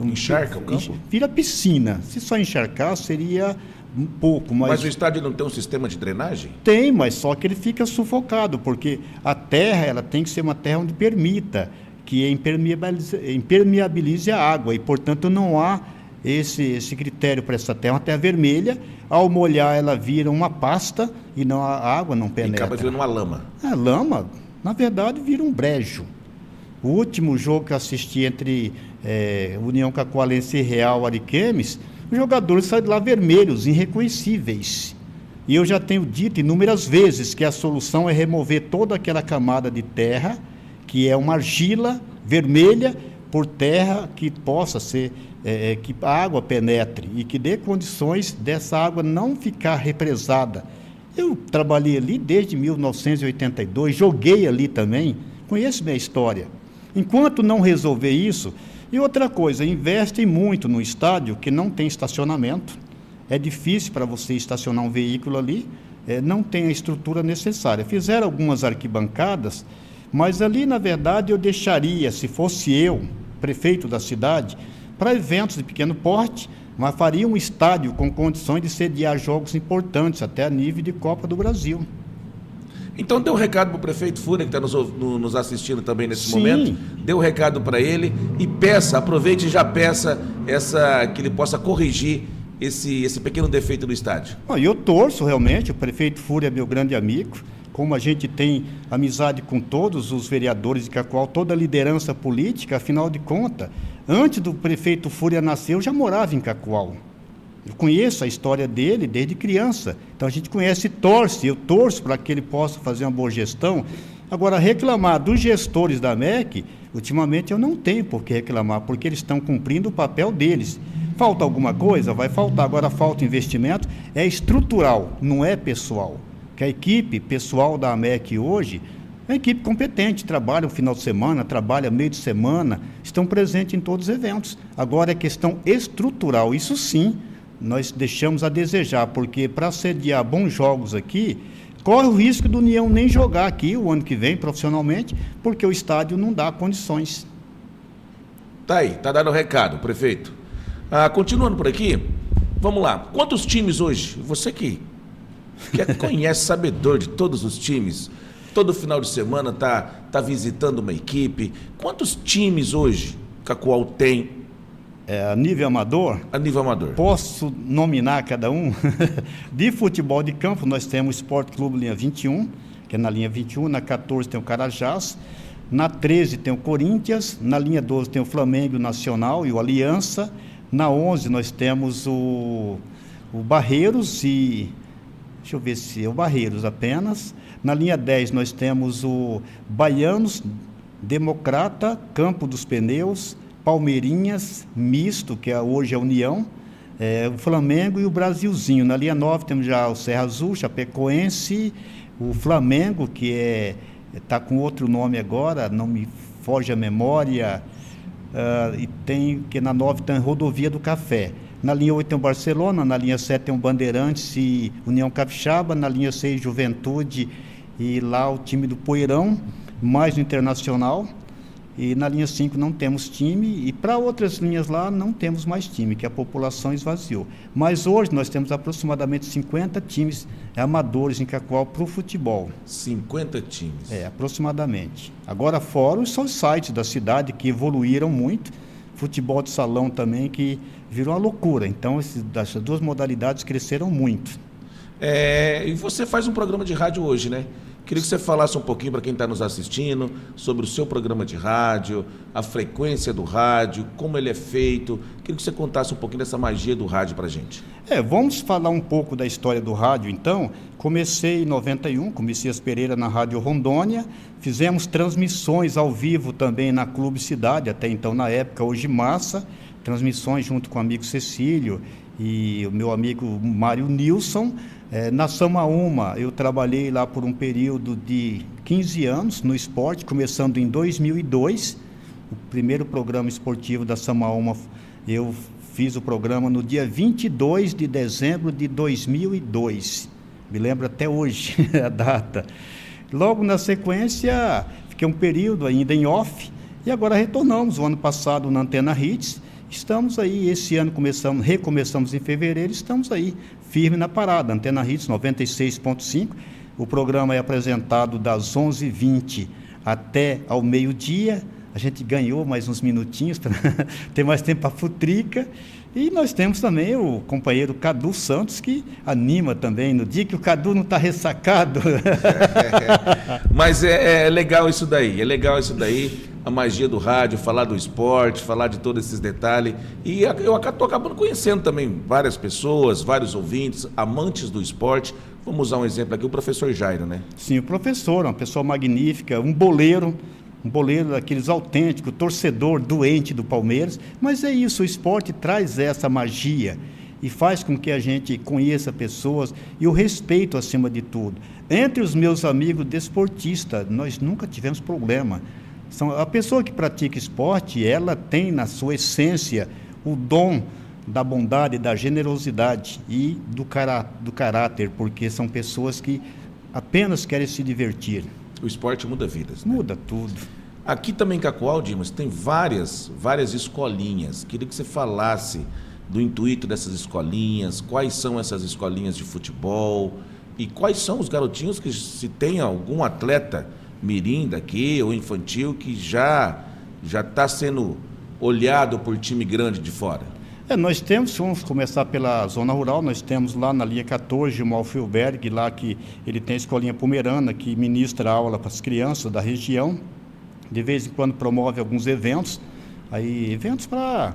encharca o campo? Vira piscina. Se só encharcar, seria um pouco. Mas o estádio não tem um sistema de drenagem? Tem, mas só que ele fica sufocado, porque a terra ela tem que ser uma terra onde permita que impermeabilize a água, e, portanto, não há esse critério para essa terra. Uma terra vermelha, ao molhar, ela vira uma pasta e a água não penetra. E acaba virando uma lama. A lama, na verdade, vira um brejo. O último jogo que eu assisti entre União Cacoalense e Real Ariquemes, os jogadores saem de lá vermelhos, irreconhecíveis. E eu já tenho dito inúmeras vezes que a solução é remover toda aquela camada de terra, que é uma argila vermelha, por terra que possa ser, que a água penetre e que dê condições dessa água não ficar represada. Eu trabalhei ali desde 1982, joguei ali também, conheço minha história. Enquanto não resolver isso, e outra coisa, investem muito no estádio que não tem estacionamento, é difícil para você estacionar um veículo ali, não tem a estrutura necessária. Fizeram algumas arquibancadas, mas ali, na verdade, eu deixaria, se fosse eu, prefeito da cidade, para eventos de pequeno porte, mas faria um estádio com condições de sediar jogos importantes, até a nível de Copa do Brasil. Então dê um recado para o prefeito Fúria, que está nos assistindo também nesse Sim. momento. Dê um recado para ele e peça, aproveite e já peça que ele possa corrigir esse pequeno defeito do estádio. Eu torço realmente, o prefeito Fúria é meu grande amigo, como a gente tem amizade com todos os vereadores de Cacoal, toda a liderança política, afinal de contas, antes do prefeito Fúria nascer, eu já morava em Cacoal. Eu conheço a história dele desde criança, então a gente conhece e torce, eu torço para que ele possa fazer uma boa gestão. Agora, reclamar dos gestores da MEC, ultimamente eu não tenho por que reclamar, porque eles estão cumprindo o papel deles. Falta alguma coisa? Vai faltar. Agora, falta investimento, é estrutural, não é pessoal. Que a equipe pessoal da AMEC hoje é uma equipe competente, trabalha no final de semana, trabalha meio de semana, estão presentes em todos os eventos. Agora é questão estrutural, isso sim, nós deixamos a desejar, porque para sediar bons jogos aqui, corre o risco do União nem jogar aqui o ano que vem profissionalmente, porque o estádio não dá condições. Tá aí, tá dando o recado, prefeito. Continuando por aqui, vamos lá. Quantos times hoje? Você que conhece, sabedor de todos os times, todo final de semana tá visitando uma equipe. Quantos times hoje Cacoal tem? A nível amador? A nível amador. Posso nominar cada um? De futebol de campo, nós temos o Sport Clube linha 21, que é na linha 21, na 14 tem o Carajás, na 13 tem o Corinthians, na linha 12 tem o Flamengo Nacional e o Aliança, na 11 nós temos o Barreiros e... Deixa eu ver se é o Barreiros apenas. Na linha 10 nós temos o Baianos, Democrata, Campo dos Pneus, Palmeirinhas, Misto, que hoje é a União, o Flamengo e o Brasilzinho. Na linha 9 temos já o Serra Azul, Chapecoense, o Flamengo, que está com outro nome agora, não me foge a memória, e tem que na 9 tem a Rodovia do Café. Na linha 8 tem o Barcelona, na linha 7 tem o Bandeirantes e União Capixaba, na linha 6 Juventude e lá o time do Poeirão, mais o Internacional, e na linha 5 não temos time, e para outras linhas lá não temos mais time, que a população esvaziou. Mas hoje nós temos aproximadamente 50 times amadores em Cacoal para o futebol. 50 times? Aproximadamente. Agora fora os sites da cidade que evoluíram muito, futebol de salão também, que virou uma loucura. Então, essas duas modalidades cresceram muito. E você faz um programa de rádio hoje, né? Queria que você falasse um pouquinho para quem está nos assistindo sobre o seu programa de rádio, a frequência do rádio, como ele é feito. Queria que você contasse um pouquinho dessa magia do rádio para a gente. Vamos falar um pouco da história do rádio, então. Comecei em 91, com Messias Pereira na Rádio Rondônia. Fizemos transmissões ao vivo também na Clube Cidade, até então na época, hoje Massa. Transmissões junto com o amigo Cecílio e o meu amigo Mário Nilson. Na Samaúma, eu trabalhei lá por um período de 15 anos no esporte, começando em 2002. O primeiro programa esportivo da Samaúma, eu fiz o programa no dia 22 de dezembro de 2002. Me lembro até hoje a data. Logo na sequência, fiquei um período ainda em off, e agora retornamos o ano passado na Antena Hits. Estamos aí, esse ano recomeçamos em fevereiro, estamos aí, firme na parada, Antena Hits 96.5, o programa é apresentado das 11h20 até ao meio-dia, a gente ganhou mais uns minutinhos, para ter mais tempo para a futrica, e nós temos também o companheiro Cadu Santos, que anima também, no dia que o Cadu não está ressacado. Mas é legal isso daí, a magia do rádio, falar do esporte, falar de todos esses detalhes. E eu estou acabando conhecendo também várias pessoas, vários ouvintes, amantes do esporte. Vamos usar um exemplo aqui, o professor Jairo, né? Sim, o professor, uma pessoa magnífica, um boleiro daqueles autênticos, torcedor doente do Palmeiras. Mas é isso, o esporte traz essa magia e faz com que a gente conheça pessoas e o respeito acima de tudo. Entre os meus amigos desportistas, nós nunca tivemos problema. A pessoa que pratica esporte, ela tem na sua essência o dom da bondade, da generosidade e do caráter, porque são pessoas que apenas querem se divertir. O esporte muda vidas, né? Muda tudo. Aqui também em Cacoal, Dimas, tem várias escolinhas. Queria que você falasse do intuito dessas escolinhas, quais são essas escolinhas de futebol e quais são os garotinhos que, se tem algum atleta mirim daqui ou infantil que já está sendo olhado por time grande de fora. Nós temos, vamos começar pela zona rural, nós temos lá na linha 14 o Malfilberg, lá que ele tem a escolinha pomerana que ministra aula para as crianças da região, de vez em quando promove alguns eventos para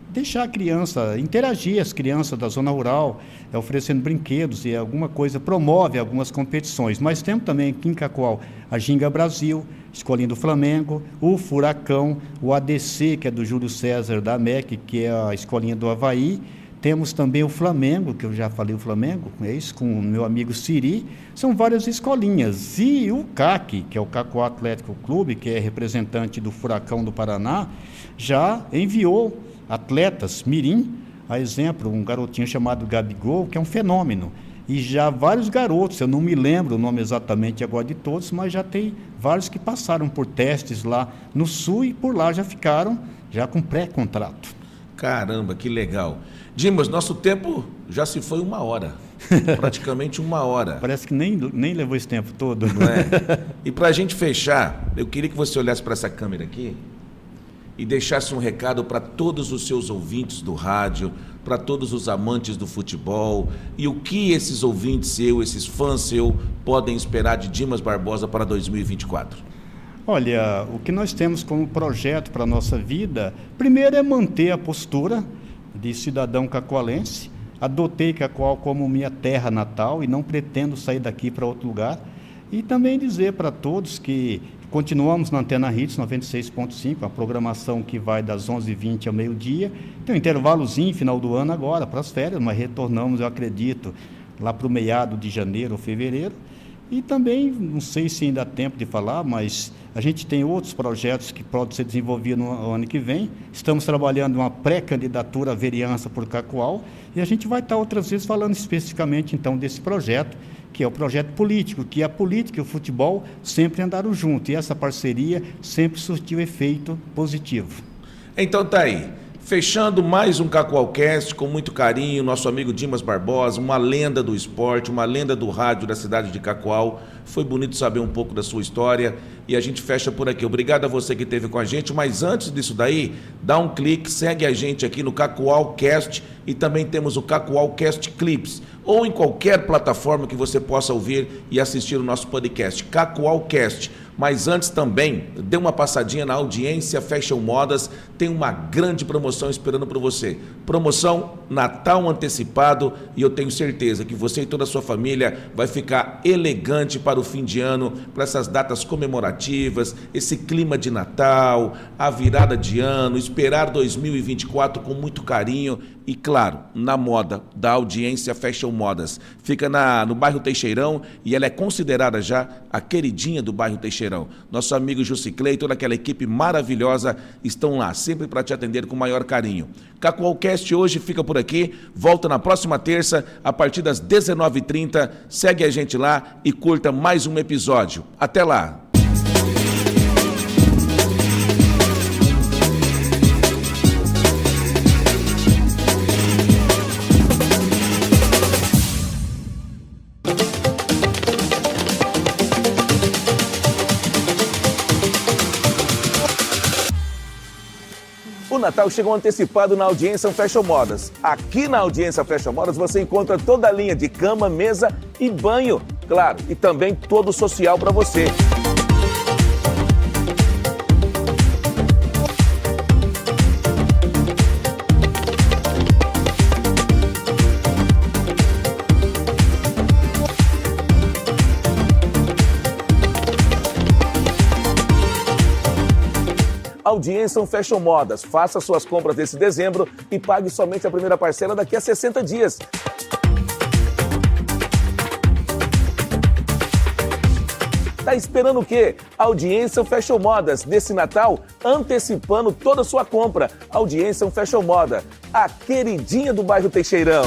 deixar a criança, interagir as crianças da zona rural, oferecendo brinquedos e alguma coisa, promove algumas competições. Mas temos também aqui em Cacoal a Ginga Brasil, escolinha do Flamengo, o Furacão, o ADC, que é do Júlio César da MEC, que é a escolinha do Avaí. Temos também o Flamengo, que eu já falei o Flamengo, é isso, com o meu amigo Siri. São várias escolinhas. E o CAC, que é o Cacoal Atlético Clube, que é representante do Furacão do Paraná, já enviou atletas mirim, a exemplo, um garotinho chamado Gabigol, que é um fenômeno. E já vários garotos, eu não me lembro o nome exatamente agora de todos, mas já tem vários que passaram por testes lá no Sul e por lá já ficaram já com pré-contrato. Caramba, que legal. Dimas, nosso tempo já se foi 1 hora, praticamente 1 hora. Parece que nem levou esse tempo todo. Não é? E para a gente fechar, eu queria que você olhasse para essa câmera aqui e deixasse um recado para todos os seus ouvintes do rádio, para todos os amantes do futebol, e o que esses ouvintes esses fãs podem esperar de Dimas Barbosa para 2024. Olha, o que nós temos como projeto para a nossa vida, primeiro é manter a postura de cidadão cacoalense. Adotei Cacoal como minha terra natal e não pretendo sair daqui para outro lugar. E também dizer para todos que continuamos na Antena Hits 96.5, a programação que vai das 11h20 ao meio-dia. Tem um intervalozinho final do ano agora para as férias, mas retornamos, eu acredito, lá para o meado de janeiro ou fevereiro. E também, não sei se ainda há tempo de falar, mas a gente tem outros projetos que podem ser desenvolvidos no ano que vem. Estamos trabalhando uma pré-candidatura à vereança por Cacoal e a gente vai estar outras vezes falando especificamente então desse projeto, que é o projeto político, que a política e o futebol sempre andaram juntos e essa parceria sempre surtiu efeito positivo. Então tá aí. Fechando mais um Cacoalcast com muito carinho, nosso amigo Dimas Barbosa, uma lenda do esporte, uma lenda do rádio da cidade de Cacoal. Foi bonito saber um pouco da sua história e a gente fecha por aqui. Obrigado a você que esteve com a gente, mas antes disso daí, dá um clique, segue a gente aqui no Cacoalcast e também temos o Cacoalcast Clips, ou em qualquer plataforma que você possa ouvir e assistir o nosso podcast, Cacoalcast. Mas antes também, dê uma passadinha na Audiência Fashion Modas, tem uma grande promoção esperando por você. Promoção Natal antecipado e eu tenho certeza que você e toda a sua família vai ficar elegante para o fim de ano, para essas datas comemorativas, esse clima de Natal, a virada de ano, esperar 2024 com muito carinho e, claro, na moda da Audiência Fashion Modas. Fica no bairro Teixeirão e ela é considerada já a queridinha do bairro Teixeirão. Nosso amigo Juciclei e toda aquela equipe maravilhosa estão lá, sempre para te atender com o maior carinho. Cacoalcast hoje fica por aqui, volta na próxima terça, a partir das 19h30. Segue a gente lá e curta mais um episódio. Até lá! O Natal chegou antecipado na Audiência Fashion Modas. Aqui na Audiência Fashion Modas você encontra toda a linha de cama, mesa e banho. Claro, e também todo o social para você. Audiência Fashion Modas. Faça suas compras desse dezembro e pague somente a primeira parcela daqui a 60 dias. Tá esperando o quê? Audiência Fashion Modas. Nesse Natal, antecipando toda a sua compra. Audiência Fashion Moda. A queridinha do bairro Teixeirão.